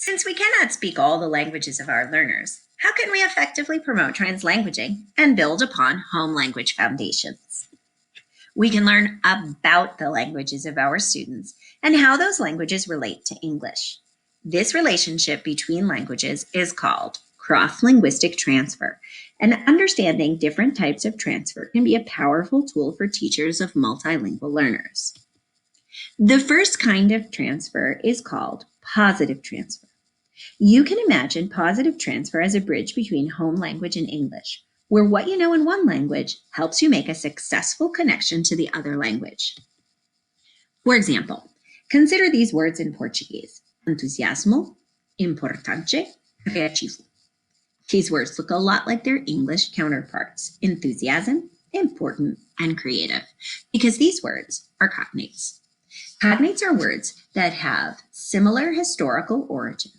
Since we cannot speak all the languages of our learners, how can we effectively promote translanguaging and build upon home language foundations? We can learn about the languages of our students and how those languages relate to English. This relationship between languages is called cross-linguistic transfer, and understanding different types of transfer can be a powerful tool for teachers of multilingual learners. The first kind of transfer is called positive transfer. You can imagine positive transfer as a bridge between home language and English, where what you know in one language helps you make a successful connection to the other language. For example, consider these words in Portuguese: entusiasmo, importante, criativo. These words look a lot like their English counterparts: enthusiasm, important, and creative, because these words are cognates. Cognates are words that have similar historical origin,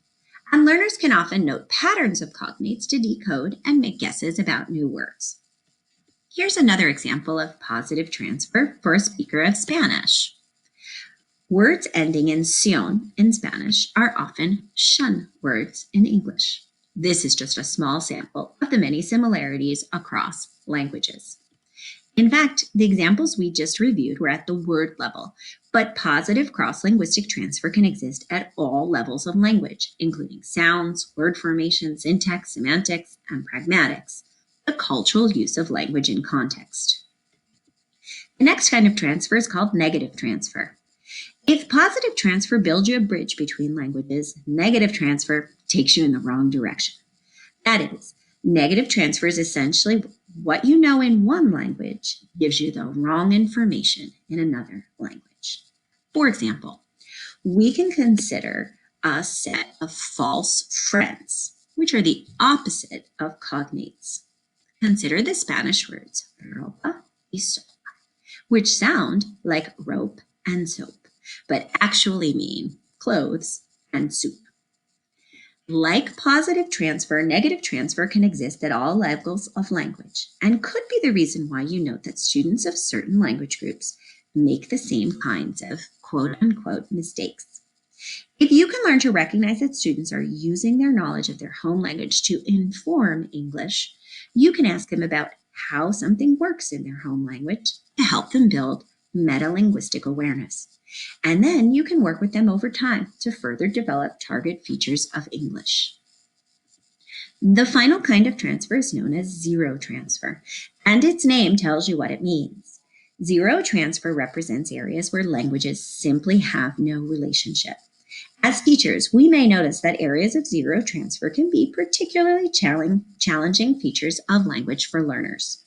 and learners can often note patterns of cognates to decode and make guesses about new words. Here's another example of positive transfer for a speaker of Spanish. Words ending in ción in Spanish are often shun words in English. This is just a small sample of the many similarities across languages. In fact, the examples we just reviewed were at the word level, but positive cross-linguistic transfer can exist at all levels of language, including sounds, word formation, syntax, semantics, and pragmatics, the cultural use of language in context. The next kind of transfer is called negative transfer. If positive transfer builds you a bridge between languages, negative transfer takes you in the wrong direction. That is, negative transfer is essentially what you know in one language gives you the wrong information in another language. For example, we can consider a set of false friends, which are the opposite of cognates. Consider the Spanish words ropa y sopa, which sound like rope and soap, but actually mean clothes and soup. Like positive transfer, negative transfer can exist at all levels of language and could be the reason why you note that students of certain language groups make the same kinds of quote-unquote mistakes. If you can learn to recognize that students are using their knowledge of their home language to inform English, you can ask them about how something works in their home language to help them build metalinguistic awareness. And then you can work with them over time to further develop target features of English. The final kind of transfer is known as zero transfer, and its name tells you what it means. Zero transfer represents areas where languages simply have no relationship. As teachers, we may notice that areas of zero transfer can be particularly challenging features of language for learners.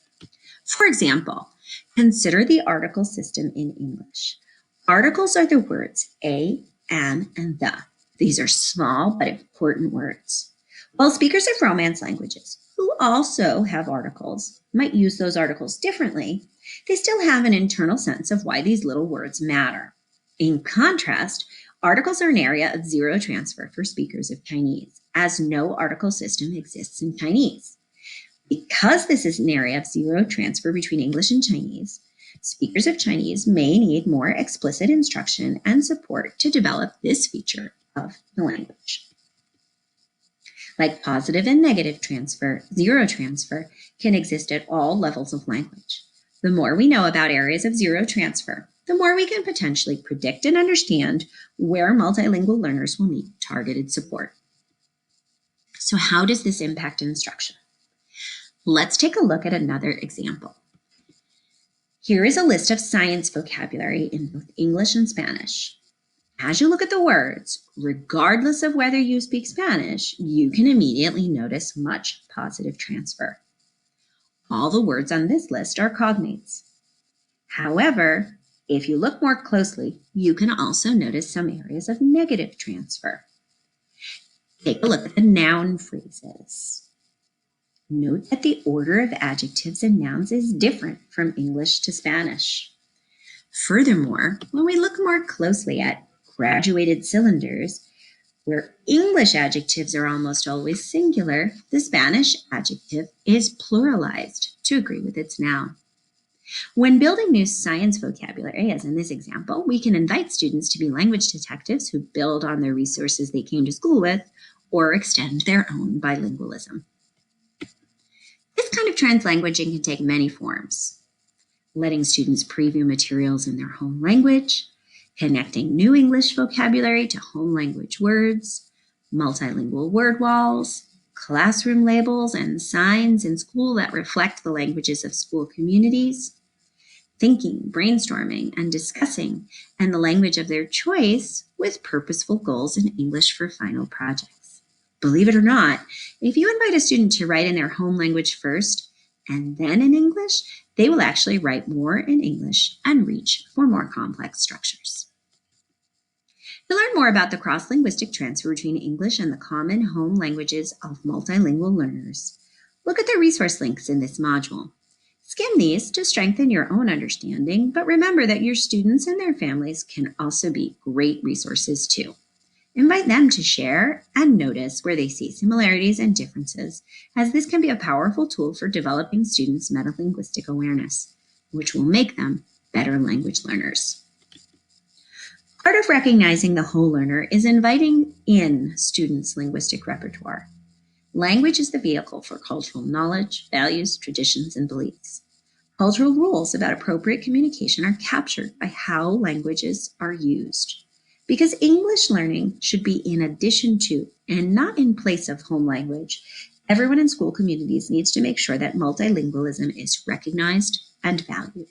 For example, consider the article system in English. Articles are the words a, an, and the. These are small but important words. While speakers of Romance languages, who also have articles, might use those articles differently, they still have an internal sense of why these little words matter. In contrast, articles are an area of zero transfer for speakers of Chinese, as no article system exists in Chinese. Because this is an area of zero transfer between English and Chinese, speakers of Chinese may need more explicit instruction and support to develop this feature of the language. Like positive and negative transfer, zero transfer can exist at all levels of language. The more we know about areas of zero transfer, the more we can potentially predict and understand where multilingual learners will need targeted support. So how does this impact instruction? Let's take a look at another example. Here is a list of science vocabulary in both English and Spanish. As you look at the words, regardless of whether you speak Spanish, you can immediately notice much positive transfer. All the words on this list are cognates. However, if you look more closely, you can also notice some areas of negative transfer. Take a look at the noun phrases. Note that the order of adjectives and nouns is different from English to Spanish. Furthermore, when we look more closely at graduated cylinders, where English adjectives are almost always singular, the Spanish adjective is pluralized to agree with its noun. When building new science vocabulary, as in this example, we can invite students to be language detectives who build on their resources they came to school with or extend their own bilingualism. This kind of translanguaging can take many forms: letting students preview materials in their home language, connecting new English vocabulary to home language words, multilingual word walls, classroom labels and signs in school that reflect the languages of school communities, thinking, brainstorming, and discussing in the language of their choice with purposeful goals in English for final projects. Believe it or not, if you invite a student to write in their home language first and then in English, they will actually write more in English and reach for more complex structures. To learn more about the cross-linguistic transfer between English and the common home languages of multilingual learners, look at the resource links in this module. Skim these to strengthen your own understanding, but remember that your students and their families can also be great resources too. Invite them to share and notice where they see similarities and differences, as this can be a powerful tool for developing students' metalinguistic awareness, which will make them better language learners. Part of recognizing the whole learner is inviting in students' linguistic repertoire. Language is the vehicle for cultural knowledge, values, traditions, and beliefs. Cultural rules about appropriate communication are captured by how languages are used. Because English learning should be in addition to and not in place of home language, everyone in school communities needs to make sure that multilingualism is recognized and valued.